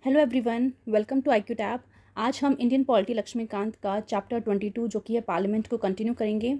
Hello everyone, welcome to IQ tab. आज हम Indian polity Laxmikant का चैप्टर 22 जो कि है पार्लियामेंट को कंटिन्यू करेंगे।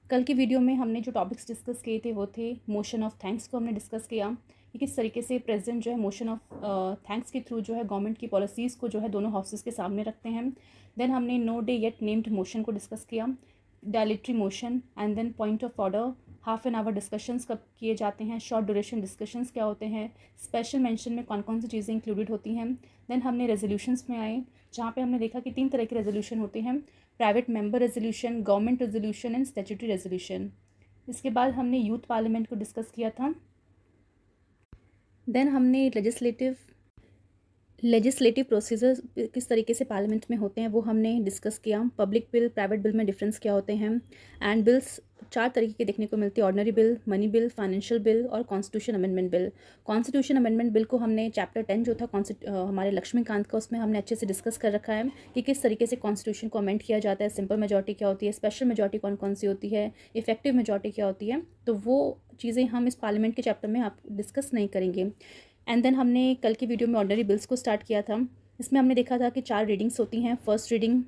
कल की वीडियो में हमने जो टॉपिक्स डिस्कस किए थे वो थे मोशन ऑफ थैंक्स को हमने डिस्कस किया कि किस तरीके से प्रेसिडेंट जो है मोशन ऑफ थैंक्स के थ्रू जो है गवर्नमेंट की पॉलिसीज़ को जो है दोनों हाउसेस के सामने रखते हैं। देन हमने no day yet named motion को डिस्कस किया, dilatory motion and then point of order, half an hour discussions कब किए जाते हैं, शॉर्ट ड्यूरेशन डिस्कशंस क्या होते हैं, स्पेशल मेंशन में कौन कौन सी चीज़ें इंक्लूडेड होती हैं। देन हमने रेजोल्यूशंस में आए जहाँ पे हमने देखा कि 3 तरह के रेजोल्यूशन होते हैं, private member resolution, government resolution and statutory resolution. इसके बाद हमने यूथ पार्लियामेंट को डिस्कस किया था। देन हमने लेजिस्लेटिव प्रोसीजर किस तरीके से पार्लियामेंट में होते हैं वो हमने डिस्कस किया। पब्लिक बिल, प्राइवेट बिल में डिफरेंस क्या होते हैं। एंड बिल्स 4 तरीके के देखने को मिलते हैं, ordinary bill, money bill, financial bill और constitution amendment bill. Constitution amendment bill को हमने चैप्टर 10 जो था हमारे लक्ष्मीकांत का, उसमें हमने अच्छे से डिस्कस कर रखा है कि किस तरीके से कॉन्स्टिट्यूशन को अमेंड किया जाता है, सिंपल मेजॉरिटी क्या होती है, स्पेशल मेजॉरिटी कौन कौन सी होती है, इफेक्टिव मेजॉरिटी क्या होती है। तो वो चीज़ें हम इस पार्लियामेंट के चैप्टर में आप डिस्कस नहीं करेंगे। एंड देन हमने कल की वीडियो में ऑर्डिनरी बिल्स को स्टार्ट किया था। इसमें हमने देखा था कि 4 रीडिंग्स होती हैं, फर्स्ट रीडिंग,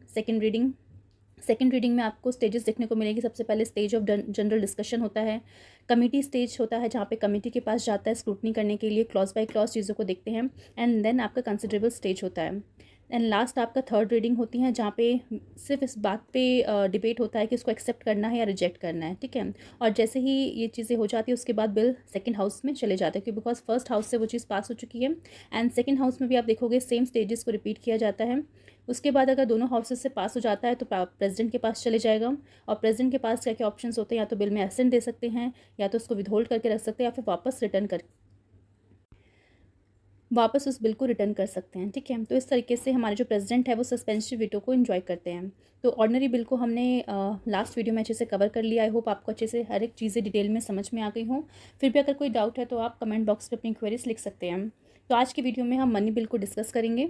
सेकंड रीडिंग में आपको स्टेजेस देखने को मिलेगी। सबसे पहले स्टेज ऑफ जनरल डिस्कशन होता है, कमेटी स्टेज होता है जहाँ पे कमेटी के पास जाता है स्क्रूटनी करने के लिए, क्लॉज बाय क्लॉज चीज़ों को देखते हैं। एंड देन आपका कंसिडरेबल स्टेज होता है। एंड लास्ट आपका थर्ड रीडिंग होती है जहाँ पे सिर्फ इस बात पे डिबेट होता है कि इसको एक्सेप्ट करना है या रिजेक्ट करना है, ठीक है। और जैसे ही ये चीज़ें हो जाती है उसके बाद बिल सेकंड हाउस में चले जाते हैं, क्योंकि बिकॉज फर्स्ट हाउस से वो चीज़ पास हो चुकी है। एंड सेकंड हाउस में भी आप देखोगे सेम स्टेजेस को रिपीट किया जाता है। उसके बाद अगर दोनों हाउसेस से पास हो जाता है तो प्रेसिडेंट के पास चले जाएगा। और प्रेसिडेंट के पास क्या क्या ऑप्शंस होते हैं, या तो बिल में एसेंट दे सकते हैं, या तो उसको विदहोल्ड करके रख सकते हैं, या फिर वापस उस बिल को रिटर्न कर सकते हैं, ठीक है। तो इस तरीके से हमारे जो प्रेसिडेंट है वो सस्पेंसिव वीटो को एंजॉय करते हैं। तो ऑर्डिनरी बिल को हमने लास्ट वीडियो में अच्छे से कवर कर लिया। आई होप आपको अच्छे से हर एक चीज़ें डिटेल में समझ में आ गई हों। फिर भी अगर कोई डाउट है तो आप कमेंट बॉक्स में अपनी क्वेरीज लिख सकते हैं। तो आज की वीडियो में हम मनी बिल को डिस्कस करेंगे।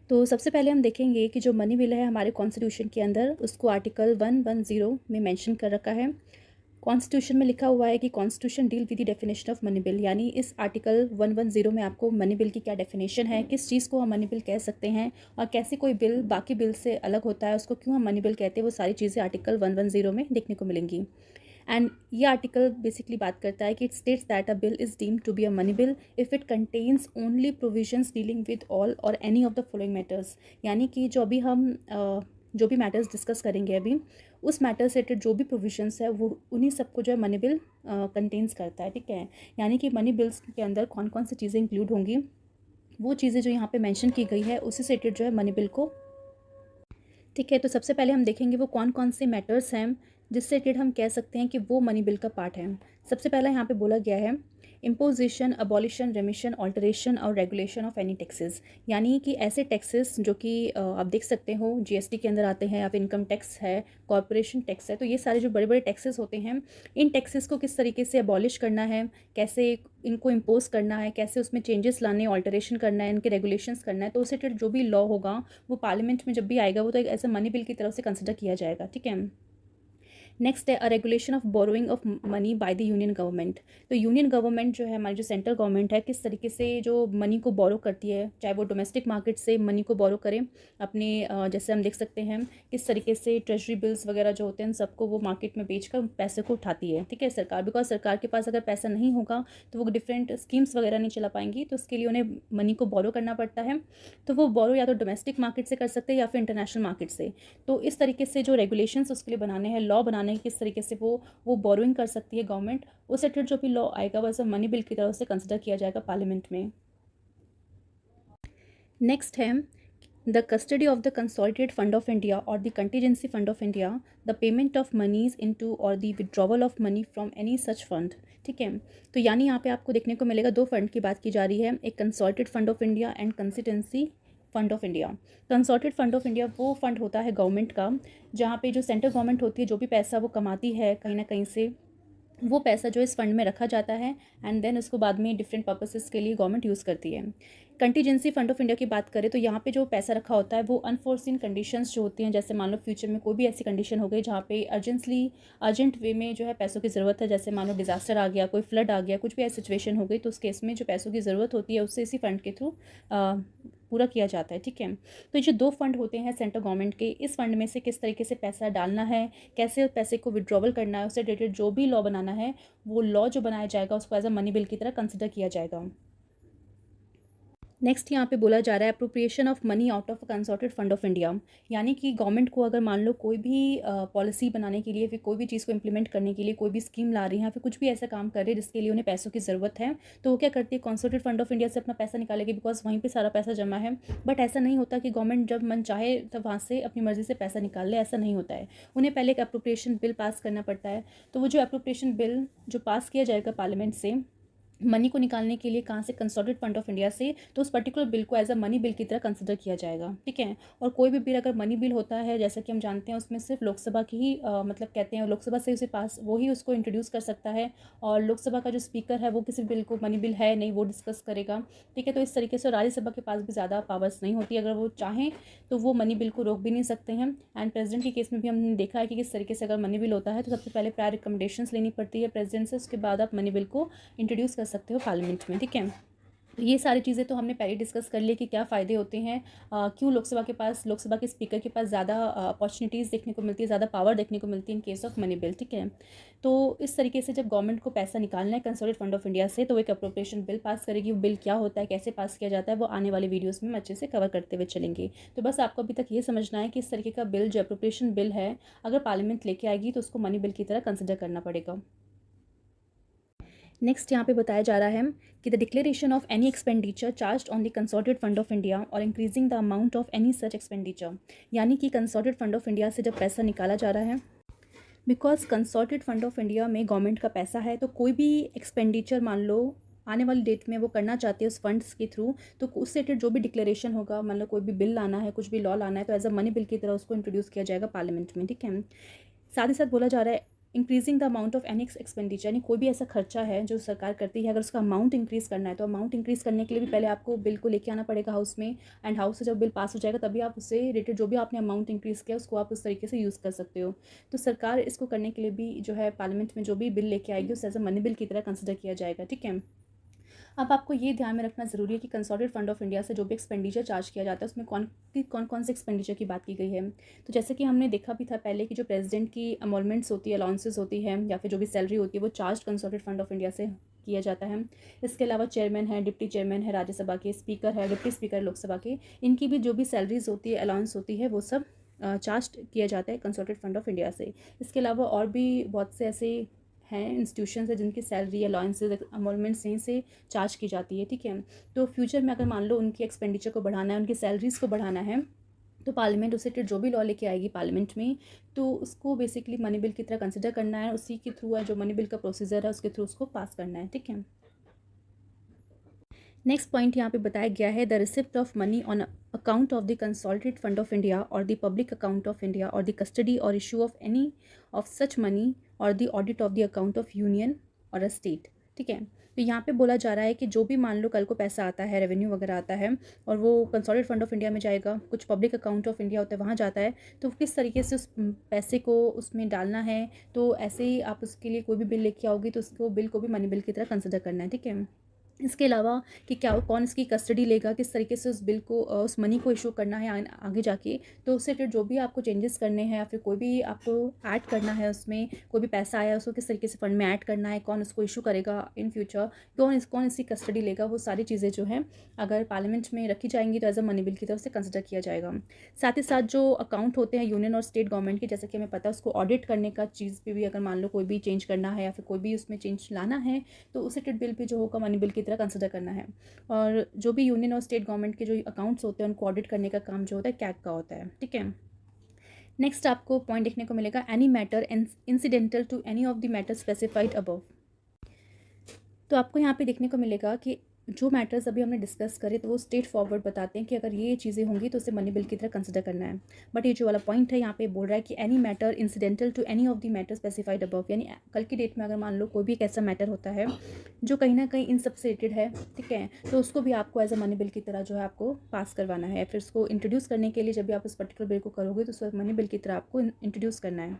तो सबसे पहले हम देखेंगे कि जो मनी बिल है हमारे कॉन्स्टिट्यूशन के अंदर, उसको आर्टिकल 110 में मेंशन कर रखा है। कॉन्स्टिट्यूशन में लिखा हुआ है कि constitution deal with the definition of money bill, यानी इस आर्टिकल 110 में आपको मनी बिल की क्या डेफिनेशन है, किस चीज़ को हम मनी बिल कह सकते हैं, और कैसे कोई बिल बाकी बिल से अलग होता है, उसको क्यों हम मनी बिल कहते हैं, वो सारी चीज़ें आर्टिकल 110 में देखने को मिलेंगी। एंड ये आर्टिकल बेसिकली बात करता है कि it states that a bill is deemed to be a money bill if it contains only provisions dealing with all और any of the following matters. यानी कि जो भी मैटर्स डिस्कस करेंगे अभी, उस मैटर से रिलेटेड जो भी प्रोविजंस है वो उन्हीं सबको जो है मनी बिल कंटेन्स करता है, ठीक है। यानी कि मनी बिल्स के अंदर कौन कौन सी चीज़ें इंक्लूड होंगी, वो चीज़ें जो यहाँ पे मेंशन की गई है उसी से रिलेटेड जो है मनी बिल को, ठीक है। तो सबसे पहले हम देखेंगे वो कौन कौन से मैटर्स हैं जिससे रिलेटेड हम कह सकते हैं कि वो मनी बिल का पार्ट है। सबसे पहला यहाँ पे बोला गया है इम्पोजिशन, अबॉलिशन, रेमिशन, ऑल्टरेशन और रेगुलेशन ऑफ एनी टैक्सेस। यानी कि ऐसे टैक्सेस जो कि आप देख सकते हो जीएसटी के अंदर आते हैं, या फिर इनकम टैक्स है, कॉर्पोरेशन टैक्स है। तो ये सारे जो बड़े बड़े टैक्सेस होते हैं, इन टैक्सेस को किस तरीके से अबॉलिश करना है, कैसे इनको इम्पोज करना है, कैसे उसमें चेंजेस लाने, ऑल्टरेशन करना है, इनके रेगुलेशंस करना है, तो उससे रिलेटेड जो भी लॉ होगा वो पार्लियामेंट में जब भी आएगा वो तो एक ऐसे मनी बिल की तरफ से कंसिडर किया जाएगा, ठीक है। नेक्स्ट है a regulation of borrowing of money by the union government. तो यूनियन गवर्नमेंट जो है, हमारी जो सेंट्रल गवर्नमेंट है, किस तरीके से जो मनी को बोरो करती है, चाहे वो डोमेस्टिक मार्केट से मनी को बोरो करें अपने, जैसे हम देख सकते हैं किस तरीके से ट्रेजरी बिल्स वगैरह जो होते हैं सबको वो मार्केट में बेचकर पैसे को उठाती है, ठीक है, सरकार। बिकॉज सरकार के पास अगर पैसा नहीं होगा तो वो डिफरेंट स्कीम्स वगैरह नहीं चला पाएंगी, तो उसके लिए उन्हें मनी को बोरो करना पड़ता है। तो वो बोरो या तो डोमेस्टिक मार्केट से कर सकते हैं या फिर इंटरनेशनल मार्केट से। तो इस तरीके से जो रेगुलेशंस उसके लिए बनाने हैं, लॉ बनाने हैं, किस तरीके से वो बोरोइंग कर सकती है गवर्नमेंट, उस रिलेटेड जो भी लॉ आएगा वैसे मनी बिल की तरफ से कंसिडर किया जाएगा पार्लियामेंट में। नेक्स्ट है the custody of the consolidated fund of India और the contingency fund of India, the payment of moneys into और the withdrawal of money from any such fund, ठीक है। तो यानी यहाँ पे आपको देखने को मिलेगा 2 फंड की बात की जा रही है, एक consolidated fund of India and consistency fund of India. Consolidated fund of India वो फंड होता है गवर्नमेंट का, जहाँ पे जो सेंट्रल गवर्नमेंट होती है जो भी पैसा वो कमाती है कहीं ना कहीं से, वो पैसा जो इस फंड में रखा जाता है एंड देन उसको बाद में डिफरेंट पर्पसेस के लिए गवर्नमेंट यूज़ करती है। कंटीजेंसी फंड ऑफ इंडिया की बात करें तो यहाँ पे जो पैसा रखा होता है वो अनफोर्सिन कंडीशंस जो होती हैं, जैसे मान लो फ्यूचर में कोई भी ऐसी कंडीशन हो गई जहाँ पे अर्जेंट वे में जो है पैसों की ज़रूरत है, जैसे मान लो डिज़ास्टर आ गया, कोई फ्लड आ गया, कुछ भी ऐसी सिचुएशन हो गई, तो उस केस में जो पैसों की ज़रूरत होती है उससे इसी फंड के थ्रू पूरा किया जाता है। ठीक है, तो ये जो दो फंड होते हैं सेंट्रल गवर्नमेंट के, इस फंड में से किस तरीके से पैसा डालना है, कैसे पैसे को विड्रॉवल करना है, उससे रिलेटेड जो भी लॉ बनाना है वो लॉ जो बनाया जाएगा उसको एज अ मनी बिल की तरह कंसिडर किया जाएगा। नेक्स्ट यहाँ पे बोला जा रहा है appropriation of money out of consolidated fund of India, यानी कि गवर्नमेंट को अगर मान लो कोई भी पॉलिसी बनाने के लिए, फिर कोई भी चीज़ को इम्प्लीमेंट करने के लिए कोई भी स्कीम ला रही है, फिर कुछ भी ऐसा काम कर रहे हैं जिसके लिए उन्हें पैसों की ज़रूरत है, तो वो क्या करती है, कंसॉर्टेड फंड ऑफ इंडिया से अपना पैसा निकालेगी, बिकॉज वहीं पर सारा पैसा जमा है। बट ऐसा नहीं होता कि गवर्नमेंट जब मन चाहे तब वहाँ से अपनी मर्ज़ी से पैसा निकाल ले, ऐसा नहीं होता है। उन्हें पहले एक अप्रोप्रिएशन बिल पास करना पड़ता है। तो वो जो अप्रोप्रिएशन बिल जो पास किया जाएगा पार्लियामेंट से मनी को निकालने के लिए कहाँ से, कंसोलिडेटेड फंड ऑफ इंडिया से, तो उस पर्टिकुलर बिल को एज अ मनी बिल की तरह कंसिडर किया जाएगा। ठीक है, और कोई भी बिल अगर मनी बिल होता है, जैसा कि हम जानते हैं, उसमें सिर्फ लोकसभा की ही मतलब कहते हैं लोकसभा से उसे पास, वो ही उसको इंट्रोड्यूस कर सकता है, और लोकसभा का जो स्पीकर है वो किसी बिल को मनी बिल है नहीं वो डिस्कस करेगा। ठीक है, तो इस तरीके से राज्यसभा के पास भी ज़्यादा पावर्स नहीं होती, अगर वो चाहें तो वो मनी बिल को रोक भी नहीं सकते हैं। एंड प्रेसिडेंट के केस में भी हमने देखा है कि किस तरीके से अगर मनी बिल होता है तो सबसे पहले प्रायर रिकमेंडेशंस लेनी पड़ती है प्रेसिडेंट से, उसके बाद आप मनी बिल को इंट्रोड्यूस कर सकते हो पार्लियामेंट में। ठीक है, तो ये सारी चीज़ें तो हमने पहले डिस्कस कर ली कि क्या फ़ायदे होते हैं, क्यों लोकसभा के स्पीकर के पास ज़्यादा अपॉर्चुनिटीज़ देखने को मिलती है, ज़्यादा पावर देखने को मिलती है in case of money bill. ठीक है, तो इस तरीके से जब गवर्नमेंट को पैसा निकालना है कंसोलिडेटेड फंड ऑफ इंडिया से, तो वो एक अप्रोप्रिएशन बिल पास करेगी। वो बिल क्या होता है, कैसे पास किया जाता है, वो आने वाले वीडियोज़ में हम अच्छे से कवर करते हुए चलेंगे। तो बस आपको अभी तक ये समझना है कि इस तरीके का बिल जो अप्रोप्रिएशन बिल है, अगर पार्लियामेंट लेके आएगी तो उसको मनी बिल की तरह कंसिडर करना पड़ेगा। नेक्स्ट यहाँ पे बताया जा रहा है कि the declaration of any expenditure charge on the consolidated fund of India और increasing the amount of any such expenditure, यानी कि कंसोलिडेटेड फंड ऑफ इंडिया से जब पैसा निकाला जा रहा है, because consolidated fund of India में गवर्नमेंट का पैसा है, तो कोई भी एक्सपेंडिचर मान लो आने वाली डेट में वो करना चाहते हैं उस फंड्स के थ्रू, तो उससे रिलेटेड जो भी डिक्लेरेशन होगा, मतलब कोई भी बिल लाना है, कुछ भी लॉ लाना है, तो एज अ मनी बिल की तरह उसको इंट्रोड्यूस किया जाएगा पार्लियामेंट में। ठीक है, साथ ही साथ बोला जा रहा है increasing the amount of any expenditure, यानी कोई भी ऐसा खर्चा है जो सरकार करती है, अगर उसका अमाउंट इंक्रीज़ करना है, तो अमाउंट इंक्रीज़ करने के लिए भी पहले आपको बिल को लेके आना पड़ेगा हाउस में, एंड हाउस से जब बिल पास हो जाएगा तभी आप उससे रिलेटेड जो भी आपने अमाउंट इंक्रीज़ किया उसको आप उस तरीके से यूज़ कर सकते हो। तो सरकार इसको करने के लिए भी जो है पार्लियामेंट में जो भी बिल लेके आएगी उसे एज अ मनी बिल की तरह कंसिडर किया जाएगा। ठीक है, अब आपको ये ध्यान में रखना ज़रूरी है कि कंसोलिडेटेड फंड ऑफ इंडिया से जो भी एक्सपेंडिचर चार्ज किया जाता है उसमें कौन से एक्सपेंडिचर की बात की गई है। तो जैसे कि हमने देखा भी था पहले कि जो प्रेसिडेंट की अमोलमेंट्स होती है, अलाउंसेस होती है, या फिर जो भी सैलरी होती है, वो charge consolidated fund of India से किया जाता है। इसके अलावा चेयरमैन है, डिप्टी चेयरमैन है राज्यसभा के, स्पीकर है, डिप्टी स्पीकर लोकसभा के, इनकी भी जो भी सैलरीज होती है, अलाउंस होती है, वो सब चार्ज किया जाता है कंसोलिडेटेड फंड ऑफ इंडिया से। इसके अलावा और भी बहुत से ऐसे हैं इंस्टीट्यूशंस है जिनकी सैलरी अलाउंसेज अमोलमेंट्स यहीं से चार्ज की जाती है। ठीक है, तो फ्यूचर में अगर मान लो उनकी एक्सपेंडिचर को बढ़ाना है, उनकी सैलरीज़ को बढ़ाना है, तो पार्लियामेंट उससे रिलेटेड जो भी लॉ लेके आएगी पार्लियामेंट में, तो उसको बेसिकली मनी बिल की तरह कंसिडर करना है, उसी के थ्रू है जो मनी बिल का प्रोसीजर है उसके थ्रू उसको पास करना है। ठीक है, नेक्स्ट पॉइंट यहाँ पे बताया गया है the receipt of money on account of the consolidated fund of India और the public account of India और द कस्टडी और issue of any of such money और the audit of the account of union और a state. ठीक है, तो यहाँ पे बोला जा रहा है कि जो भी मान लो कल को पैसा आता है, रेवेन्यू वगैरह आता है, और वो कंसोलिडेटेड फंड ऑफ इंडिया में जाएगा, कुछ पब्लिक अकाउंट ऑफ इंडिया होता है वहाँ जाता है, तो किस तरीके से उस पैसे को उसमें डालना है, तो ऐसे ही आप उसके लिए कोई भी बिल लेके आओगी तो उसको बिल को भी मनी बिल की तरह कंसिडर करना है। ठीक है, इसके अलावा कि क्या कौन इसकी कस्टडी लेगा, किस तरीके से उस बिल को उस मनी को इशू करना है आगे जाके, तो उससे रिलेटेड जो भी आपको चेंजेस करने हैं या फिर कोई भी आपको ऐड करना है, उसमें कोई भी पैसा आया उसको किस तरीके से फंड में ऐड करना है, कौन उसको इशू करेगा इन फ्यूचर, कौन इसकी कस्टडी लेगा, वो सारी चीज़ें जो हैं अगर पार्लियामेंट में रखी जाएंगी तो एज अ मनी बिल की तरफ से कंसिडर किया जाएगा। साथ ही साथ जो अकाउंट होते हैं यूनियन और स्टेट गवर्नमेंट के, जैसे कि हमें पता है, उसको ऑडिट करने का चीज़ पे भी अगर मान लो कोई भी चेंज करना है या फिर कोई भी उसमें चेंज लाना है, तो उस रिलेटेड बिल भी जो होगा मनी बिल की तरह कंसिडर करना है। और जो भी यूनियन और स्टेट गवर्नमेंट के जो अकाउंट्स होते हैं उनको ऑडिट करने का काम जो होता है कैग का होता है। ठीक है, नेक्स्ट आपको पॉइंट देखने को मिलेगा any matter incidental to any of the matter specified above. तो आपको यहाँ पे देखने को मिलेगा कि जो मैटर्स अभी हमने डिस्कस करे तो वो स्ट्रेट फॉरवर्ड बताते हैं कि अगर ये चीज़ें होंगी तो उसे मनी बिल की तरह कंसिडर करना है। बट ये जो वाला पॉइंट है यहाँ पे बोल रहा है कि any matter incidental to any of the matter specified above, यानी कल की डेट में अगर मान लो कोई भी एक ऐसा मैटर होता है जो कहीं ना कहीं इन सब से रिलेटेड है, ठीक है, तो उसको भी आपको एज अ मनी बिल की तरह जो है आपको पास करवाना है। फिर उसको इंट्रोड्यूस करने के लिए जब भी आप उस पर्टिकुलर बिल को करोगे तो उसको मनी बिल की तरह आपको इंट्रोड्यूस करना है।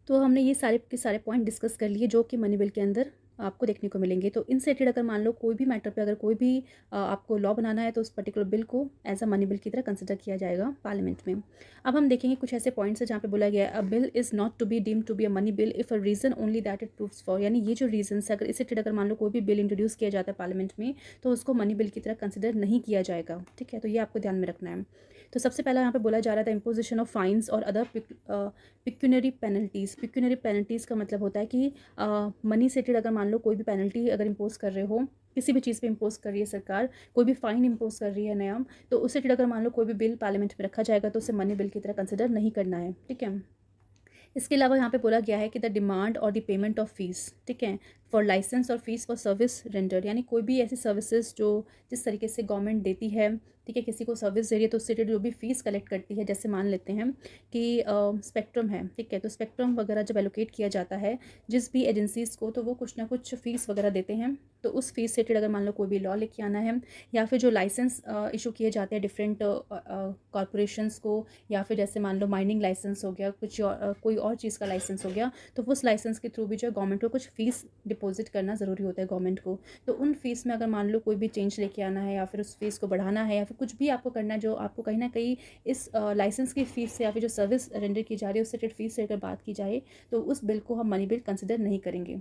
तो हमने ये सारे के सारे पॉइंट डिस्कस कर लिए जो कि मनी बिल के अंदर आपको देखने को मिलेंगे। तो इनसे रिलेटेड अगर मान लो कोई भी मैटर पे अगर कोई भी आपको लॉ बनाना है तो उस पर्टिकुलर बिल को एज अ मनी बिल की तरह कंसिडर किया जाएगा पार्लियामेंट में। अब हम देखेंगे कुछ ऐसे पॉइंट्स हैं जहाँ पे बोला गया है a bill is not to be deem to be a money bill if a reason only that it proves for, यानी ये जो रीजन है अगर इससे रिलेटेड अगर मान लो कोई भी बिल इंट्रोड्यूस किया जाता है पार्लियामेंट में तो उसको मनी बिल की तरह कंसिडर नहीं किया जाएगा, ठीक है। तो ये आपको ध्यान में रखना है। तो सबसे पहला यहाँ पे बोला जा रहा था इम्पोजिशन ऑफ फाइन्स और other pecuniary penalties. Pecuniary penalties का मतलब होता है कि मनी से रिलेटेड अगर मान लो कोई भी पेनल्टी अगर इम्पोज कर रहे हो, किसी भी चीज़ पे इम्पोज कर रही है सरकार, कोई भी फाइन इम्पोज कर रही है नया, तो उससे रिलेटेड अगर मान लो कोई भी बिल पार्लियामेंट में रखा जाएगा तो उसे मनी बिल की तरह कंसिडर नहीं करना है, ठीक है। इसके अलावा यहाँ पे बोला गया है कि द डिमांड और द पेमेंट ऑफ फीस, ठीक है, फॉर लाइसेंस और फीस फॉर सर्विस रेंडर्ड, यानी कोई भी ऐसी सर्विसेज जो जिस तरीके से गवर्नमेंट देती है, ठीक है, किसी को सर्विस दे रही है तो उससे रिलेटेड जो भी फीस कलेक्ट करती है, जैसे मान लेते हैं कि स्पेक्ट्रम है, ठीक है, तो स्पेक्ट्रम वगैरह जब एलोकेट किया जाता है जिस भी एजेंसीज़ को तो वो कुछ ना कुछ फ़ीस वगैरह देते हैं। तो उस फीस से रिलेटेड अगर मान लो कोई भी लॉ लेके आना है या फिर जो लाइसेंस इशू किए जाते हैं डिफरेंट कॉरपोरेशंस को, या फिर जैसे मान लो माइनिंग लाइसेंस हो गया, कुछ कोई और चीज़ का लाइसेंस हो गया, तो उस लाइसेंस के थ्रू भी जो है गवर्नमेंट को कुछ फ़ीस डिपॉजिट करना ज़रूरी होता है गवर्नमेंट को। तो उन फीस में अगर मान लो कोई भी चेंज लेके आना है या फिर उस फीस को बढ़ाना है या फिर कुछ भी आपको करना है जो आपको कहीं ना कहीं इस लाइसेंस की फ़ीस से या फिर जो सर्विस रेंडर की जा रही है उससे रिलेटेड फ़ीस से अगर बात की जाए तो उस बिल को हम मनी बिल कंसिडर नहीं करेंगे।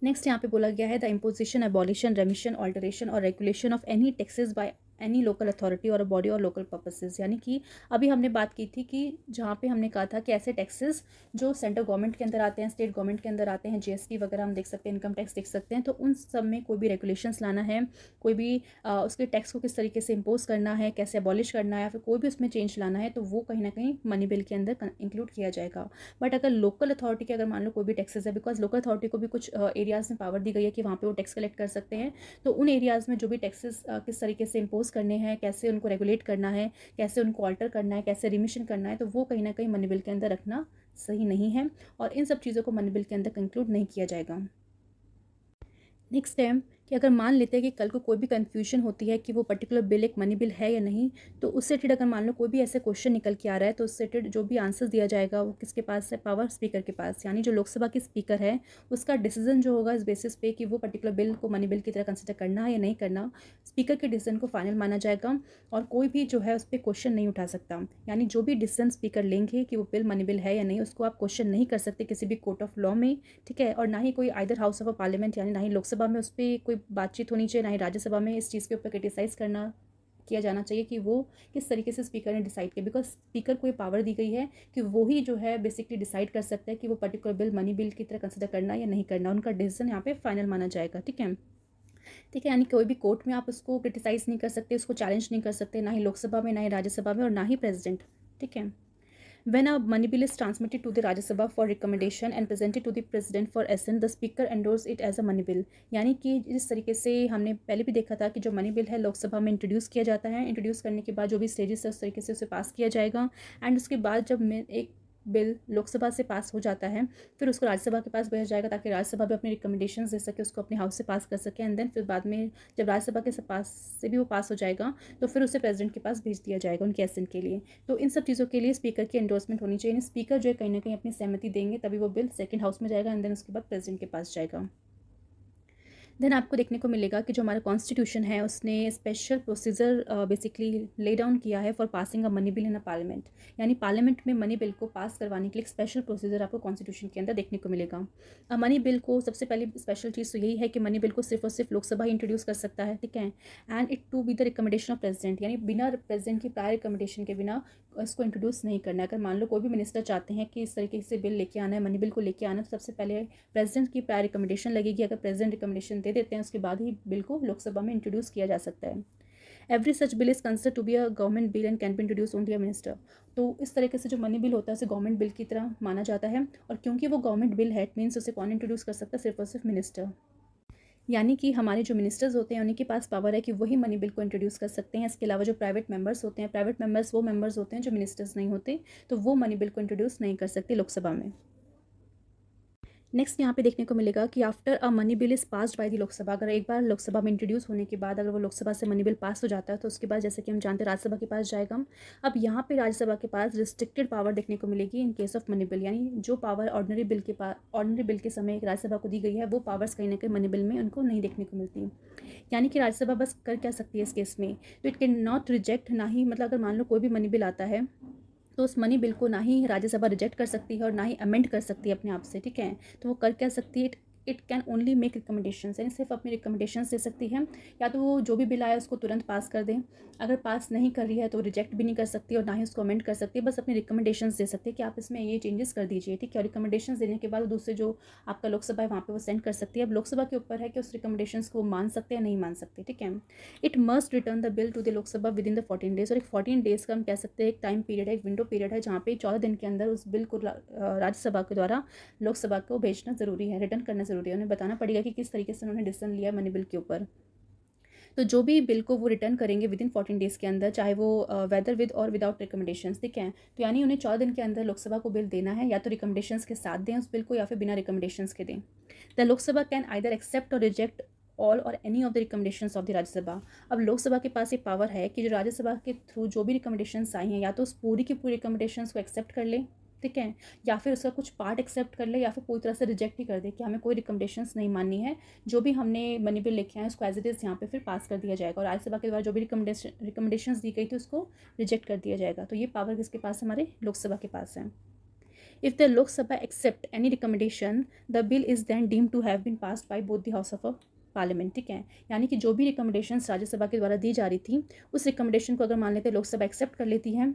नेक्स्ट यहाँ पे बोला गया है the imposition abolition remission alteration और regulation of any taxes by any local authority और बॉडी और लोकल पर्पसेस, यानी कि अभी हमने बात की थी कि जहाँ पे हमने कहा था कि ऐसे टैक्सेस जो सेंट्रल गवर्नमेंट के अंदर आते हैं, स्टेट गवर्नमेंट के अंदर आते हैं, जीएसटी वगैरह हम देख सकते हैं, इनकम टैक्स देख सकते हैं, तो उन सब में कोई भी रेगुलेशंस लाना है, कोई भी उसके टैक्स को किस तरीके से इम्पोज करना है, कैसे अबॉलिश करना है या फिर कोई भी उसमें चेंज लाना है, तो वो कहीं ना कहीं मनी बिल के अंदर इंक्लूड किया जाएगा। बट अगर लोकल अथॉरिटी के अगर मान लो कोई भी टैक्सेस है, बिकॉज लोकल अथॉरिटी को भी कुछ एरियाज़ में पावर दी गई है कि वहाँ पे वो टैक्स कलेक्ट कर सकते हैं, तो उन एरियाज़ में जो भी टैक्सेस किस तरीके से इम्पोज करने हैं, कैसे उनको रेगुलेट करना है, कैसे उनको ऑल्टर करना है, कैसे रिमिशन करना है, तो वो कहीं ना कहीं मनी बिल के अंदर रखना सही नहीं है और इन सब चीज़ों को मनी बिल के अंदर कंक्लूड नहीं किया जाएगा। नेक्स्ट है कि अगर मान लेते हैं कि कल को कोई भी कन्फ्यूजन होती है कि वो पर्टिकुलर बिल एक मनी बिल है या नहीं, तो उससे रिलेटेड अगर मान लो कोई भी ऐसे क्वेश्चन निकल के आ रहा है तो उससे रिलेटेड जो भी आंसर दिया जाएगा वो किसके पास है, पावर स्पीकर के पास, यानी जो लोकसभा की स्पीकर है उसका डिसीजन जो होगा इस बेसिस पे कि वो पर्टिकुलर बिल को मनी बिल की तरह कंसिडर करना है या नहीं करना, स्पीकर के डिसीजन को फाइनल माना जाएगा और कोई भी जो है उस पर क्वेश्चन नहीं उठा सकता। यानी जो भी डिसीजन स्पीकर लेंगे कि वो बिल मनी बिल है या नहीं, उसको आप क्वेश्चन नहीं कर सकते किसी भी कोर्ट ऑफ लॉ में, ठीक है, और ना ही कोई either house of a parliament यानी ना ही लोकसभा में उस पर कोई बातचीत होनी चाहिए, ना ही राज्यसभा में इस चीज़ के ऊपर क्रिटिसाइज़ करना किया जाना चाहिए कि वो किस तरीके से स्पीकर ने डिसाइड किया, बिकॉज स्पीकर को ये पावर दी गई है कि वो ही जो है बेसिकली डिसाइड कर सकता है कि वो पर्टिकुलर बिल मनी बिल की तरह कंसिडर करना या नहीं करना, उनका डिसीजन यहाँ पे फाइनल माना जाएगा, ठीक है। ठीक है, यानी कोई भी कोर्ट में आप उसको क्रिटिसाइज़ नहीं कर सकते, उसको चैलेंज नहीं कर सकते, ना ही लोकसभा में, ना ही राज्यसभा में और ना ही प्रेसिडेंट, ठीक है। When a money bill is transmitted to the Rajya Sabha for recommendation and presented to the President for assent, the Speaker endorse it as a money bill। यानी कि जिस तरीके से हमने पहले भी देखा था कि जो मनी बिल है लोकसभा में इंट्रोड्यूस किया जाता है, इंट्रोड्यूस करने के बाद जो भी स्टेजेस है उस तरीके से उसे पास किया जाएगा एंड उसके बाद जब एक बिल लोकसभा से पास हो जाता है फिर उसको राज्यसभा के पास भेजा जाएगा ताकि राज्यसभा भी अपनी रिकमेंडेशंस दे सके, उसको अपने हाउस से पास कर सके एंड देन फिर बाद में जब राज्यसभा के पास से भी वो पास हो जाएगा तो फिर उसे प्रेसिडेंट के पास भेज दिया जाएगा उनके एसेंट के लिए। तो इन सब चीज़ों के लिए स्पीकर की एंडोर्समेंट होनी चाहिए, स्पीकर जो है कहीं ना कहीं अपनी सहमति देंगे तभी वो बिल सेकंड हाउस में जाएगा एंड देन उसके बाद प्रेसिडेंट के पास जाएगा। देन आपको देखने को मिलेगा कि जो हमारा कॉन्स्टिट्यूशन है उसने special procedure basically lay down किया है for passing a money bill in a parliament, यानी पार्लियामेंट में मनी बिल को पास करवाने के लिए एक स्पेशल प्रोसीजर आपको कॉन्स्टिट्यूशन के अंदर देखने को मिलेगा। मनी बिल को सबसे पहली स्पेशल चीज़ तो यही है कि मनी बिल को सिर्फ और सिर्फ लोकसभा ही इंट्रोड्यूस कर सकता है, ठीक है, and it to be the recommendation of president, यानी बिना प्रेसिडेंट की प्रायर रिकमेंडेशन के बिना इसको इंट्रोड्यूस नहीं करना है। अगर मान लो कोई भी मिनिस्टर चाहते हैं कि इस तरीके से बिल लेके आना है, मनी बिल को लेके आना है, तो सबसे पहले प्रेसिडेंट की प्रायर रिकमेंडेशन लगेगी। अगर प्रेसिडेंट रिकमेंडेशन दे देते हैं उसके बाद ही बिल को लोकसभा में इंट्रोड्यूस किया जा सकता है। Every such bill is consider to be a government bill and can be introduce only a minister. तो इस तरीके से जो मनी बिल होता है उसे गवर्नमेंट बिल की तरह माना जाता है और क्योंकि वो गवर्नमेंट बिल है इट मीन्स उसे कौन इंट्रोड्यूस कर सकता है, सिर्फ और सिर्फ मिनिस्टर। यानी कि हमारे जो मिनिस्टर्स होते हैं उन्हीं के पास पावर है कि वही मनी बिल को इंट्रोड्यूस कर सकते हैं। इसके अलावा जो प्राइवेट मेंबर्स होते हैं, प्राइवेट मेंबर्स वो मेंबर्स होते हैं जो मिनिस्टर्स नहीं होते, तो वो मनी बिल को इंट्रोड्यूस नहीं कर सकते लोकसभा में। नेक्स्ट यहाँ पे देखने को मिलेगा कि after a money bill is passed by the Lok Sabha, अगर एक बार लोकसभा में इंट्रोड्यूस होने के बाद अगर वो लोकसभा से मनी बिल पास हो जाता है तो उसके बाद जैसे कि हम जानते हैं राज्यसभा के पास जाएगा। अब यहाँ पे राज्यसभा के पास रिस्ट्रिक्टेड पावर देखने को मिलेगी in case of money bill, यानी जो पावर ऑर्डिनरी बिल के समय राज्यसभा को दी गई है वो पावर्स कहीं ना कहीं मनी बिल में उनको नहीं देखने को मिलती। यानी कि राज्यसभा बस कर क्या सकती है इस केस में, तो इट कैन नॉट रिजेक्ट, ना ही मतलब अगर मान लो कोई भी मनी बिल आता है तो उस मनी बिल को ना ही राज्यसभा रिजेक्ट कर सकती है और ना ही अमेंड कर सकती है अपने आप से, ठीक है। तो वो कर क्या सकती है, it can only make recommendations, यानी सिर्फ अपनी रिकमेंडेशंस दे सकती है। या तो वो जो भी बिल आया उसको तुरंत पास कर दें, अगर पास नहीं कर रही है तो रिजेक्ट भी नहीं कर सकती और ना ही उसको अमेंड कर सकती है, बस अपनी रिकमेंडेशंस दे सकती है कि आप इसमें ये चेंजेस कर दीजिए, ठीक है। और रिकमेंडेशंस देने के बाद दूसरे जो आपका लोकसभा है वहाँ पे वो सेंड कर सकती है। अब लोकसभा के ऊपर है कि उस रिकमेंडेशंस को मान सकते हैं या नहीं मान सकते, ठीक है। It must return the bill to the Lok Sabha within the 14 days, और एक 14 डेज का हम कह सकते हैं एक टाइम पीरियड है, एक विंडो पीरियड है जहाँ पे 14 दिन के अंदर उस बिल को राज्यसभा के द्वारा लोकसभा को भेजना ज़रूरी है, रिटर्न करना ज़रूरी है। उन्हें बताना पड़ेगा कि किस तरीके से उन्होंने डिसीजन लिया मनी बिल के ऊपर। तो जो भी बिल को वो रिटर्न करेंगे विद इन 14 डेज़ के अंदर, चाहे वो वेदर विद और विदाउट रिकमेंडेशंस, ठीक है। तो यानी उन्हें 14 दिन के अंदर लोकसभा को बिल देना है, या तो रिकमेंडेशंस के साथ दें उस बिल को या फिर बिना रिकमेंडेशंस के दें। The Lok Sabha can either accept और रिजेक्ट ऑल और any of the recommendations of the Rajya Sabha. अब लोकसभा के पास ये पावर है कि जो राज्यसभा के थ्रू जो भी रिकमेंडेशंस आई हैं या तो उस पूरी की पूरी रिकमेंडेशंस को एक्सेप्ट कर ले, ठीक है, या फिर उसका कुछ पार्ट एक्सेप्ट कर ले, या फिर पूरी तरह से रिजेक्ट ही कर दे कि हमें कोई रिकमेंडेशंस नहीं माननी है, जो भी हमने मनी बिल लिखे हैं उसको एज इट इज़ यहाँ पे फिर पास कर दिया जाएगा और राज्यसभा के द्वारा जो भी रिकमेंडेशंस दी गई थी उसको रिजेक्ट कर दिया जाएगा। तो ये पावर किसके पास है, हमारे लोकसभा के पास है। If the Lok Sabha accept any recommendation, the bill is then deemed to have been passed by both the House of a parliament, ठीक है। यानी कि जो भी रिकमेंडेशंस राज्यसभा के द्वारा दी जा रही थी उस रिकमेंडेशन को अगर मान लेते लोकसभा एक्सेप्ट कर लेती है,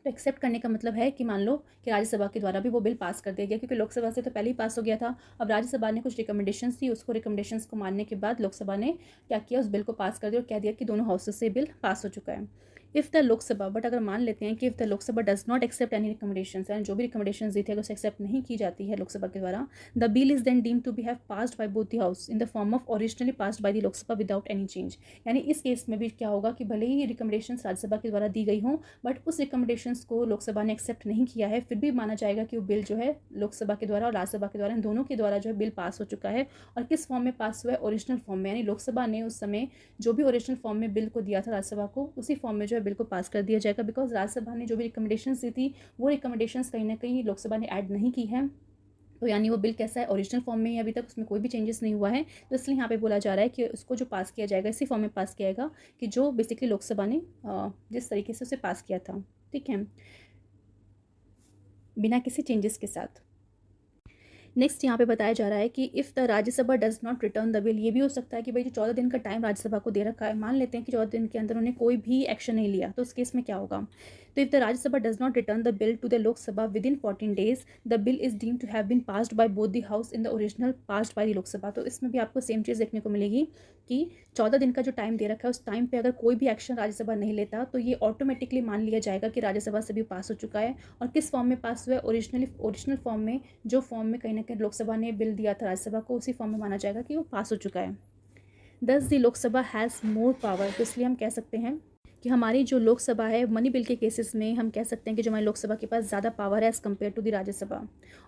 तो एक्सेप्ट करने का मतलब है कि मान लो कि राज्यसभा के द्वारा भी वो बिल पास कर दिया गया, क्योंकि लोकसभा से तो पहले ही पास हो गया था। अब राज्यसभा ने कुछ रिकमेंडेशंस दी, उसको रिकमेंडेशंस को मानने के बाद लोकसभा ने क्या किया, उस बिल को पास कर दिया और कह दिया कि दोनों हाउसेस से बिल पास हो चुका है। इफ़ द लोकसभा, बट अगर मान लेते हैं कि if the Lok Sabha does not accept any recommendations, यानी जो भी रिकमेंडेशंस दी थी अगर उसे एक्सेप्ट नहीं की जाती है लोकसभा के द्वारा, the bill is then deemed to be have passed by both the house in the form of originally passed by the Lok Sabha without any change. यानी इस केस में भी क्या होगा कि भले ही रिकमेंडेशंस राज्यसभा के द्वारा दी गई हों, बट उस रिकमेंडेशंस को लोकसभा ने एक्सेप्ट नहीं किया है, फिर भी माना जाएगा कि वो बिल जो है लोकसभा के द्वारा और राज्यसभा के द्वारा इन दोनों के द्वारा जो है बिल पास हो चुका है। और किस फॉर्म में पास हुआ है, ओरिजिनल फॉर्म में, यानी लोकसभा ने उस समय जो भी ओरिजिनल फॉर्म में बिल को दिया था राज्यसभा को, उसी फॉर्म में जो है बिल को पास कर दिया जाएगा। बिकॉज राज्यसभा ने जो भी रिकमेंडेशंस दी थी वो रिकमेंडेशंस कहीं ना कहीं लोकसभा ने ऐड नहीं की है, तो यानी वो बिल कैसा है, ओरिजिनल फॉर्म में ही अभी तक उसमें कोई भी चेंजेस नहीं हुआ है। तो इसलिए यहाँ पे बोला जा रहा है कि उसको जो पास किया जाएगा इसी फॉर्म में पास किया जाएगा कि जो बेसिकली लोकसभा ने जिस तरीके से उसे पास किया था, ठीक है, बिना किसी चेंजेस के साथ। नेक्स्ट यहाँ पे बताया जा रहा है कि if the Rajya Sabha does not return the bill, ये भी हो सकता है कि भाई जो 14 दिन का टाइम राज्यसभा को दे रखा है, मान लेते हैं कि 14 दिन के अंदर उन्होंने कोई भी एक्शन नहीं लिया, तो उस केस में क्या होगा। तो if the Rajya Sabha does not return the bill to the Lok Sabha within 14 days, the bill is deem to have been passed by both the house in the original passed by the Lok Sabha. तो इसमें भी आपको same चीज़ देखने को मिलेगी कि 14 दिन का जो टाइम दे रखा है उस टाइम पे अगर कोई भी एक्शन राज्यसभा नहीं लेता तो ये ऑटोमेटिकली मान लिया जाएगा कि राज्यसभा से भी पास हो चुका है। और किस फॉर्म में पास हुआ है, ओरिजिनल फॉर्म में, जो फॉर्म में कहीं ना कहीं लोकसभा ने बिल दिया था राज्यसभा को, उसी फॉर्म में माना जाएगा कि वो पास हो चुका है। दस दी लोकसभा हैज़ मोर पावर, तो इसलिए हम कह सकते हैं कि हमारी जो लोकसभा है मनी बिल के केसेस में हम कह सकते हैं कि जो हमारी लोकसभा के पास ज़्यादा पावर है as compare to the Rajya Sabha.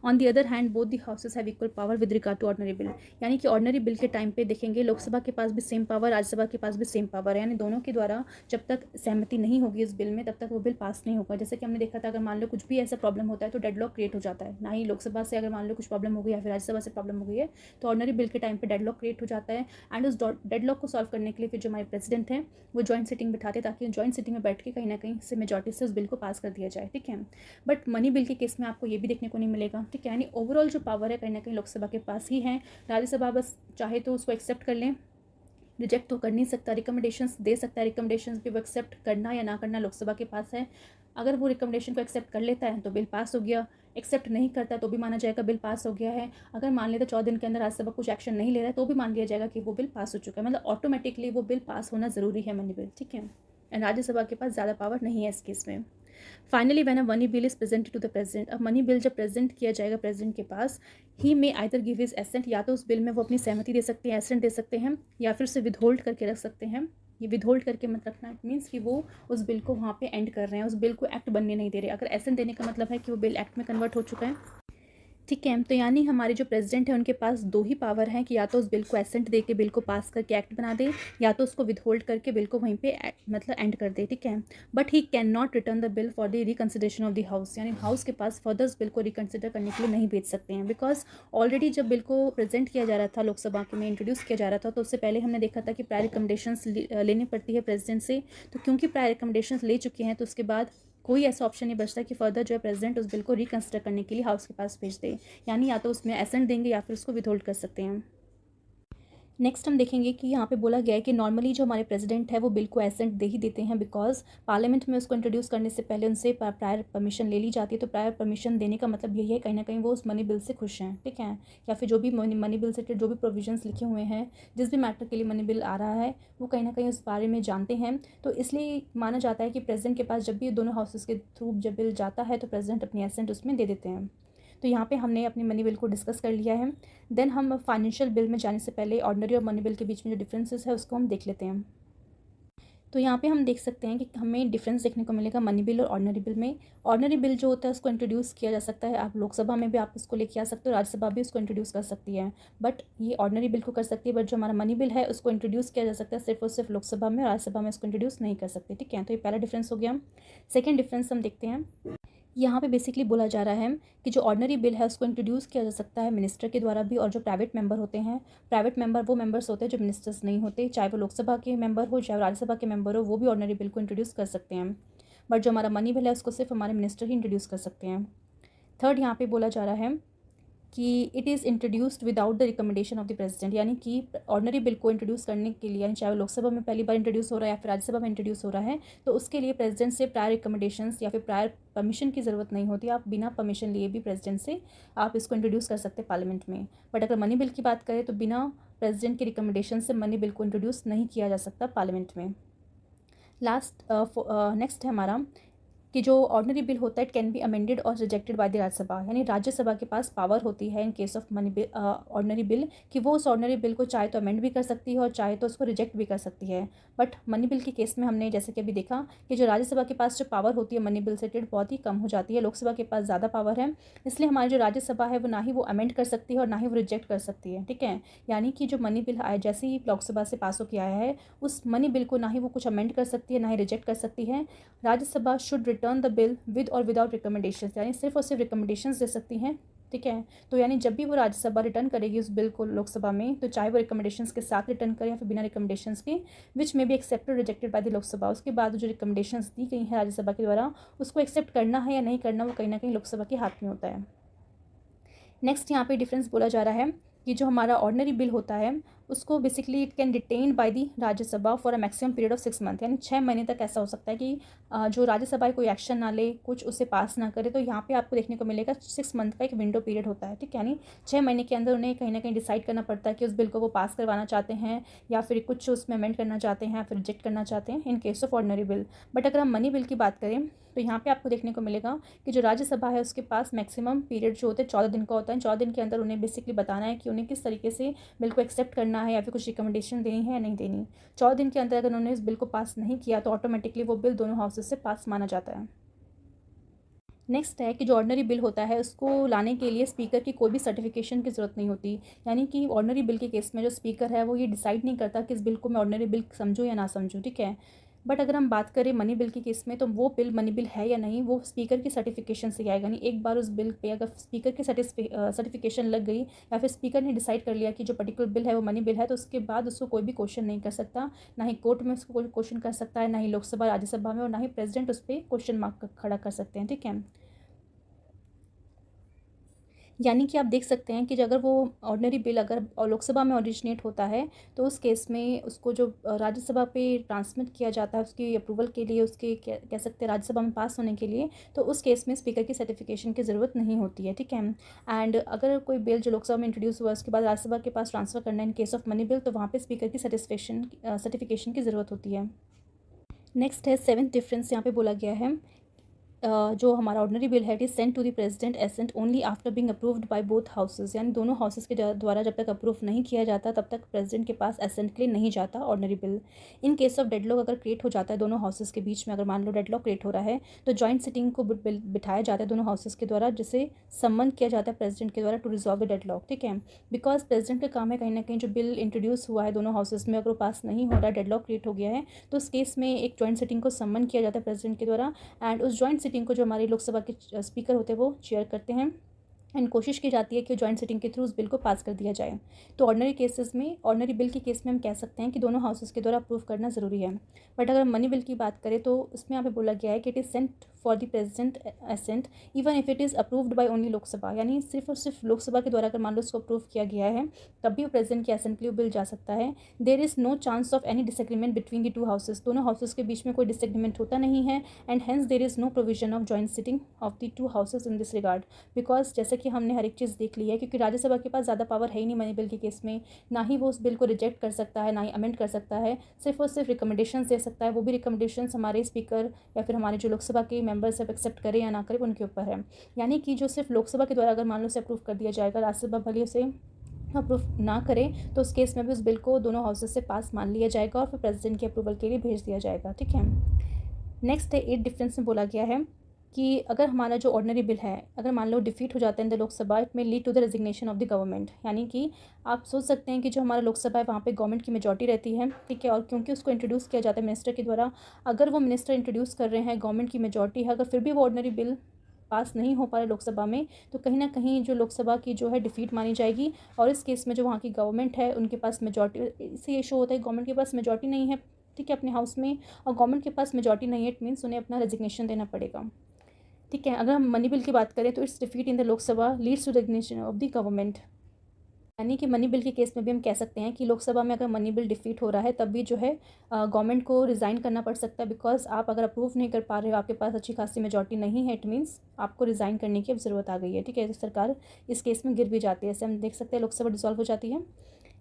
On the other hand both the houses have equal power with regard to ordinary bill, यानी कि ऑर्डिनरी बिल के टाइम पे देखेंगे लोकसभा के पास भी सेम पावर, राज्यसभा के पास भी सेम पावर है, यानी दोनों के द्वारा जब तक सहमति नहीं होगी इस बिल में तब तक वो बिल पास नहीं होगा। जैसे कि हमने देखा था अगर मान लो कुछ भी ऐसा प्रॉब्लम होता है तो डेडलॉक क्रिएट हो जाता है, ना ही लोकसभा से अगर मान लो कुछ प्रॉब्लम हो गई या फिर राज्यसभा से प्रॉब्लम हो गई है तो ऑर्डिनरी बिल के टाइम पर डेडलॉक क्रिएट हो जाता है। एंड उस डेडलॉक को सॉल्व करने के लिए फिर जो हमारे प्रेसिडेंट हैं वो जॉइंट सिटिंग बिठाते ताकि जॉइंट सिटिंग में बैठ के कहीं ना कहीं से मेजॉरिटी से उस बिल को पास कर दिया जाए, ठीक है। बट मनी बिल के केस में आपको ये भी देखने को नहीं मिलेगा, ठीक है, यानी ओवरऑल जो पावर है कहीं ना कहीं लोकसभा के पास ही है। राज्यसभा बस चाहे तो उसको एक्सेप्ट कर लें, रिजेक्ट तो कर नहीं सकता, रिकमेंडेशंस दे सकता है, रिकमेंडेशंस भी वो एक्सेप्ट करना या ना करना लोकसभा के पास है। अगर वो रिकमेंडेशन को एक्सेप्ट कर लेता है तो बिल पास हो गया, एक्सेप्ट नहीं करता तो भी माना जाएगा बिल पास हो गया है। अगर मान लेते 14 दिन के अंदर राज्यसभा कुछ एक्शन नहीं ले रहा है तो भी मान लिया जाएगा कि वो बिल पास हो चुका है, मतलब ऑटोमेटिकली वो बिल पास होना ज़रूरी है मनी बिल, ठीक है। एंड राज्यसभा के पास ज़्यादा पावर नहीं है इस केस में। Finally when a money bill is presented to the president, अब मनी बिल जब प्रेजेंट किया जाएगा प्रेसिडेंट के पास, he may either give his assent, या तो उस बिल में वो अपनी सहमति दे सकते हैं, एसेंट दे सकते हैं, या फिर उसे विदहोल्ड करके रख सकते हैं। ये विदहोल्ड करके मत रखना, इट मीन्स कि वो उस बिल को वहाँ पे एंड कर रहे हैं, उस बिल को एक्ट बनने नहीं दे रहे। अगर एसेंट देने का मतलब है कि वो बिल एक्ट में कन्वर्ट हो चुका है। ठीक है, तो यानी हमारे जो प्रेसिडेंट है उनके पास दो ही पावर हैं कि या तो उस बिल को एसेंट दे के बिल को पास करके एक्ट बना दे, या तो उसको विदहोल्ड करके बिल को वहीं पे मतलब एंड कर दे। ठीक है, but he can not return the bill for the reconsideration of the house, यानी हाउस के पास फर्दर उस बिल को रिकन्सिडर करने के लिए नहीं भेज सकते हैं, बिकॉज ऑलरेडी जब बिल को प्रेजेंट किया जा रहा था, लोकसभा के में इंट्रोड्यूस किया जा रहा था, तो उससे पहले हमने देखा था कि प्रायर रिकमेंडेशंस लेनी पड़ती है प्रेसिडेंट से। तो क्योंकि प्रायर रिकमेंडेशंस ले चुके हैं, तो उसके बाद कोई ऐसा ऑप्शन नहीं बचता कि फर्दर जो है प्रेसिडेंट उस बिल को रिकन्सिडर करने के लिए हाउस के पास भेज दे, यानी या तो उसमें एसेंट देंगे या फिर उसको विदहोल्ड कर सकते हैं। नेक्स्ट हम देखेंगे कि यहाँ पे बोला गया है कि नॉर्मली जो हमारे प्रेसिडेंट है वो बिल को एसेंट दे ही देते हैं, बिकॉज पार्लियामेंट में उसको इंट्रोड्यूस करने से पहले उनसे प्रायर परमिशन ले ली जाती है। तो प्रायर परमिशन देने का मतलब यही है कहीं ना कहीं वो उस मनी बिल से खुश हैं। ठीक है, या फिर जो भी मनी बिल से जो भी प्रोविजंस लिखे हुए हैं, जिस भी मैटर के लिए मनी बिल आ रहा है, वो कहीं ना कहीं उस बारे में जानते हैं। तो इसलिए माना जाता है कि प्रेसिडेंट के पास जब भी दोनों हाउसेस के थ्रू जब बिल जाता है, तो प्रेसिडेंट अपनी एसेंट उसमें दे देते हैं। तो यहाँ पे हमने अपनी मनी बिल को डिस्कस कर लिया है। देन हम फाइनेंशियल बिल में जाने से पहले ऑर्डिनरी और मनी बिल के बीच में जो डिफरेंसेस है उसको हम देख लेते हैं। तो यहाँ पे हम देख सकते हैं कि हमें डिफरेंस देखने को मिलेगा मनी बिल और ऑर्डिनरी बिल में। ऑर्डिनरी बिल जो होता है उसको इंट्रोड्यूस किया जा सकता है, आप लोकसभा में भी आप उसको लेके आ सकते हो, राज्यसभा भी उसको इंट्रोड्यूस कर सकती है। बट ये ऑर्डिनरी बिल को कर सकती है, बट जो हमारा मनी बिल है उसको इंट्रोड्यूस किया जा सकता है सिर्फ और सिर्फ लोकसभा में, और राज्यसभा में उसको इंट्रोड्यूस नहीं कर सकते। ठीक है, तो ये पहला डिफरेंस हो गया। सेकेंड डिफरेंस हम देखते हैं। यहाँ पे बेसिकली बोला जा रहा है कि जो ऑर्डिनरी बिल है उसको इंट्रोड्यूस किया जा सकता है मिनिस्टर के द्वारा भी, और जो प्राइवेट मेंबर होते हैं, प्राइवेट मेंबर वो मेंबर्स होते हैं जो मिनिस्टर्स नहीं होते, चाहे वो लोकसभा के मेंबर हो चाहे राज्यसभा के मेंबर हो, वो भी ऑर्डिनरी बिल को इंट्रोड्यूस कर सकते हैं। बट जो हमारा मनी बिल है उसको सिर्फ हमारे मिनिस्टर ही इंट्रोड्यूस कर सकते हैं। थर्ड यहाँ पे बोला जा रहा है कि it is introduced without the recommendation of the president, यानी कि ऑर्डिनरी बिल को इंट्रोड्यूस करने के लिए, यानी चाहे वो लोकसभा में पहली बार इंट्रोड्यूस हो रहा है या फिर राज्यसभा में इंट्रोड्यूस हो रहा है, तो उसके लिए प्रेसिडेंट से प्रायर रिकमेंडेशंस या फिर प्रायर परमिशन की ज़रूरत नहीं होती। आप बिना परमिशन लिए भी प्रेसिडेंट से आप इसको इंट्रोड्यूस कर सकते हैं पार्लियामेंट में। बट अगर मनी बिल की बात करें तो बिना प्रेसिडेंट के रिकमेंडेशन से मनी बिल को इंट्रोड्यूस नहीं किया जा सकता पार्लियामेंट में। नेक्स्ट है हमारा कि जो ऑर्डिनरी बिल होता है इट कैन बी अमेंडेड और रिजेक्टेड बाय द राज्यसभा, यानी राज्यसभा के पास पावर होती है in case of money bill ordinary bill कि वो उस ऑर्डिनरी बिल को चाहे तो अमेंड भी कर सकती है और चाहे तो उसको रिजेक्ट भी कर सकती है। बट मनी बिल के केस में हमने जैसे कि अभी देखा कि जो राज्यसभा के पास जो पावर होती है मनी बिल से रिलेटेड बहुत ही कम हो जाती है, लोकसभा के पास ज़्यादा पावर है। इसलिए हमारी जो राज्यसभा है वो ना ही वो अमेंड कर सकती है और ना ही वो रिजेक्ट कर सकती है। ठीक है, यानी कि जो मनी बिल आए जैसे ही लोकसभा से पास होकर आया है, उस मनी बिल को ना ही वो कुछ अमेंड कर सकती है ना ही रिजेक्ट कर सकती है। Rajya Sabha should return the bill with और विदाउट रिकमेंडेशन, यानी सिर्फ और सिर्फ रिकमेंडेशंस दे सकती हैं। ठीक है, तो यानी जब भी वो राज्यसभा रिटर्न करेगी उस बिल को लोकसभा में, तो चाहे वो रिकमेंडेशंस के साथ रिटर्न करे या फिर बिना रिकमेंडेशंस के, विच में be accepted rejected by the Lok Sabha, उसके बाद जो रिकमेंडेशंस दी गई हैं राज्यसभा के द्वारा उसको एक्सेप्ट करना है या नहीं करना वो कहीं ना कहीं लोकसभा के हाथ में होता है। नेक्स्ट यहाँ पे डिफरेंस बोला जा रहा है कि जो हमारा ऑर्डिनरी बिल होता है उसको basically it can detain by the Rajya Sabha for a maximum period of 6 month, यानी 6 महीने तक ऐसा हो सकता है कि जो राज्यसभा कोई एक्शन ना ले, कुछ उसे पास ना करे, तो यहाँ पे आपको देखने को मिलेगा 6 मंथ का एक विंडो पीरियड होता है। ठीक है, यानी 6 महीने के अंदर उन्हें कहीं ना कहीं डिसाइड करना पड़ता है कि उस बिल को वो पास करवाना चाहते हैं या फिर कुछ उसमें अमेंड करना चाहते हैं या फिर रिजेक्ट करना चाहते हैं in case of ordinary bill. But अगर हम मनी बिल की बात करें तो यहाँ पे आपको देखने को मिलेगा कि जो राज्यसभा है उसके पास मैक्सिमम पीरियड जो होता है 14 दिन का होता है। 14 दिन के अंदर उन्हें बेसिकली बताना है कि उन्हें किस तरीके से बिल को एक्सेप्ट करना है या फिर कुछ रिकमेंडेशन देनी है या नहीं देनी। 14 दिन के अंदर अगर उन्होंने इस बिल को पास नहीं किया तो ऑटोमेटिकली वो बिल दोनों हाउसेस से पास माना जाता है। नेक्स्ट है कि जो ऑर्डिनरी बिल होता है उसको लाने के लिए स्पीकर की कोई भी सर्टिफिकेशन की ज़रूरत नहीं होती, यानी कि ऑर्डिनरी बिल के केस में जो स्पीकर है वो ये डिसाइड नहीं करता कि इस बिल को मैं ऑर्डिनरी बिल समझूँ या ना समझूँ। ठीक है, बट अगर हम बात करें मनी बिल के केस में तो वो बिल मनी बिल है या नहीं वो स्पीकर की सर्टिफिकेशन से आएगा। नहीं, एक बार उस बिल पे अगर स्पीकर की सर्टिफिकेशन लग गई या फिर स्पीकर ने डिसाइड कर लिया कि जो पर्टिकुलर बिल है वो मनी बिल है, तो उसके बाद उसको कोई भी क्वेश्चन नहीं कर सकता, ना ही कोर्ट में उसको कोई क्वेश्चन कर सकता है, ना ही लोकसभा राज्यसभा में, और ना ही प्रेसिडेंट उस पर क्वेश्चन मार्क खड़ा कर सकते हैं। ठीक है, यानी कि आप देख सकते हैं कि अगर वो ऑर्डिनरी बिल अगर लोकसभा में ओरिजिनेट होता है तो उस केस में उसको जो राज्यसभा पे ट्रांसमिट किया जाता है उसकी अप्रूवल के लिए, उसके कह सकते हैं राज्यसभा में पास होने के लिए, तो उस केस में स्पीकर की सर्टिफिकेशन की ज़रूरत नहीं होती है। ठीक है, एंड अगर कोई बिल जो लोकसभा में इंट्रोड्यूस हुआ उसके बाद राज्यसभा के पास ट्रांसफ़र करना है in case of money bill, तो वहाँ पर स्पीकर की सर्टिफिकेशन की ज़रूरत होती है। नेक्स्ट है सेवेंथ डिफरेंस, यहाँ पे बोला गया है जो हमारा ऑर्डिनरी बिल है it is sent to the president assent only after being approved by both houses, यानी दोनों हाउसेस के द्वारा जब तक अप्रूव नहीं किया जाता तब तक प्रेसिडेंट के पास एसेंट के लिए नहीं जाता ordinary bill. In case of deadlock अगर क्रिएट हो जाता है दोनों हाउसेस के बीच में, अगर मान लो डेडलॉक क्रिएट हो रहा है तो जॉइंट सिटिंग को बिठाया जाता है दोनों हाउसेस के द्वारा, जिसे सम्मन किया जाता है प्रेसिडेंट के द्वारा टू रिजॉल्व द डेडलॉक। ठीक है, बिकॉज प्रेसिडेंट का काम है कहीं ना कहीं जो बिल इंट्रोड्यूस हुआ है दोनों हाउसेस में अगर वो पास नहीं हो रहा, डेडलॉक क्रिएट हो गया है, तो उस केस में एक जॉइंट सिटिंग को सम्मन किया जाता है प्रेसिडेंट के द्वारा, एंड उस जॉइंट सिटिंग को जो हमारी लोकसभा के स्पीकर होते हैं वो चेयर करते हैं, एंड कोशिश की जाती है कि जॉइंट सिटिंग के थ्रू उस बिल को पास कर दिया जाए। तो ऑर्डिनरी केसेस में, ऑर्डिनरी बिल के केस में हम कह सकते हैं कि दोनों हाउसेस के द्वारा अप्रूव करना ज़रूरी है। बट अगर मनी बिल की बात करें तो उसमें यहाँ पे बोला गया है कि it is sent for the president assent even if it is approved by only Lok Sabha, यानी सिर्फ और सिर्फ लोकसभा के द्वारा अगर मान लो उसको अप्रूव किया गया है तब भी वो प्रेसिडेंट के एसेंट के लिए बिल जा सकता है। There is no chance of any disagreement between the two houses, दोनों हाउसेस के बीच में कोई डिसएग्रीमेंट होता नहीं है, and hence there is no provision of joint sitting of the two houses in this regard. Because जैसे कि हमने हर एक चीज़ देख ली है, क्योंकि राज्यसभा के पास ज़्यादा पावर है ही नहीं मनी बिल के केस में, ना ही वो उस बिल को रिजेक्ट कर सकता है ना ही अमेंड कर सकता है, सिर्फ और सिर्फ रिकमेंडेशंस दे सकता है, वो भी रिकमेंडेशंस हमारे स्पीकर या फिर हमारे जो लोकसभा के मेंबर्स सब एक्सेप्ट करें या ना करें उनके ऊपर है। यानी कि जो सिर्फ लोकसभा के द्वारा अगर मान लो उसे अप्रूव कर दिया जाएगा, राज्यसभा भले उसे अप्रूव ना करें तो उस केस में भी उस बिल को दोनों हाउसेस से पास मान लिया जाएगा और फिर प्रेसिडेंट के अप्रूवल के लिए भेज दिया जाएगा। ठीक है, नेक्स्ट है 8 डिफरेंस में बोला गया है कि अगर हमारा जो ऑर्डिनरी बिल है अगर मान लो डिफीट हो जाता है in the Lok Sabha, it may lead to the resignation of the government, यानी कि आप सोच सकते हैं कि जो हमारा लोकसभा है वहाँ पे गवर्नमेंट की मेजॉरिटी रहती है। ठीक है, और क्योंकि उसको इंट्रोड्यूस किया जाता है मिनिस्टर के द्वारा, अगर वो मिनिस्टर इंट्रोड्यूस कर रहे हैं, गवर्नमेंट की मेजॉरिटी है, अगर फिर भी वो ऑर्डिनरी बिल पास नहीं हो पा रहा लोकसभा में, तो कहीं ना कहीं जो लोकसभा की जो है डिफीट मानी जाएगी, और इस केस में जो वहाँ की गवर्नमेंट है उनके पास मेजॉरिटी, इससे ये शो होता है गवर्नमेंट के पास मेजॉरिटी नहीं है। ठीक है, अपने हाउस में, और गवर्नमेंट के पास मेजॉरिटी नहीं है, इट मीन्स उन्हें अपना रेजिग्नेशन देना पड़ेगा। ठीक है, अगर हम मनी बिल की बात करें तो its defeat in the Lok Sabha leads to resignation of the government, यानी कि मनी बिल के केस में भी हम कह सकते हैं कि लोकसभा में अगर मनी बिल डिफीट हो रहा है तब भी जो है गवर्नमेंट को रिज़ाइन करना पड़ सकता है, बिकॉज आप अगर अप्रूव नहीं कर पा रहे हो, आपके पास अच्छी खासी मेजॉरिटी नहीं है, इट मीन्स आपको रिज़ाइन करने की अब ज़रूरत आ गई है। ठीक है, तो सरकार इस केस में गिर भी जाती है, ऐसे हम देख सकते हैं लोकसभा डिसॉल्व हो जाती है।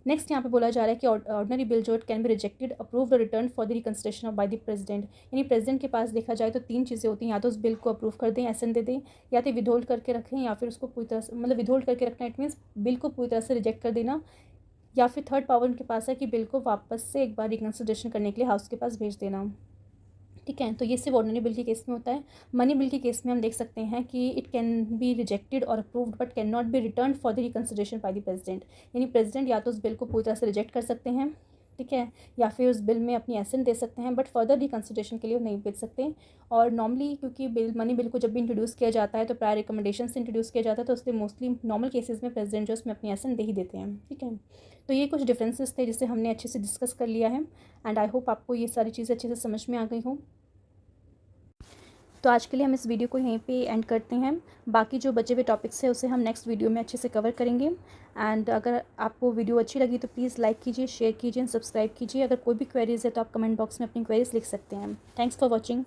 नेक्स्ट यहाँ पे बोला जा रहा है कि ऑर्डिनरी बिल जो it can be rejected approved और return for the reconsideration of by the president, यानी प्रेसिडेंट के पास देखा जाए तो 3 चीज़ें होती हैं, या तो उस बिल को अप्रूव कर दें, एसेंट दे दें, या तो विदहोल्ड करके रखें, या फिर उसको पूरी तरह से, मतलब विदहोल्ड करके रखना इट मीन्स बिल को पूरी तरह से रिजेक्ट कर देना, या फिर थर्ड पावर उनके पास है कि बिल को वापस से एक बार रिकंसिडरेशन करने के लिए हाउस के पास भेज देना। ठीक है, तो ये सिर्फ ऑर्डिनरी बिल के केस में होता है। मनी बिल के केस में हम देख सकते हैं कि इट कैन बी रिजेक्टेड और approved but can not be return for the reconsideration bye the president, यानी प्रेसिडेंट या तो उस बिल को पूरी तरह से रिजेक्ट कर सकते हैं, ठीक है, या फिर उस बिल में अपनी एसेंट दे सकते हैं, बट फर्दर रिकंसिडरेशन के लिए वो नहीं भेज सकते। और नॉर्मली क्योंकि मनी बिल को जब भी इंट्रोड्यूस किया जाता है तो प्रायर रिकमेंडेशन से इंट्रोड्यूस किया जाता है, तो उससे मोस्टली नॉर्मल केसेस में प्रेसिडेंट जो उसमें अपनी एसेंट दे ही देते हैं। ठीक है, तो ये कुछ डिफरेंसेस थे जिसे हमने अच्छे से डिस्कस कर लिया है, एंड आई होप आपको ये सारी चीज़ें अच्छे से समझ में आ गई हों। तो आज के लिए हम इस वीडियो को यहीं पे एंड करते हैं, बाकी जो बचे हुए टॉपिक्स है उसे हम नेक्स्ट वीडियो में अच्छे से कवर करेंगे। एंड अगर आपको वीडियो अच्छी लगी तो प्लीज़ लाइक कीजिए, शेयर कीजिए, सब्सक्राइब कीजिए। अगर कोई भी क्वेरीज़ है तो आप कमेंट बॉक्स में अपनी क्वेरीज़ लिख सकते हैं। Thanks for watching.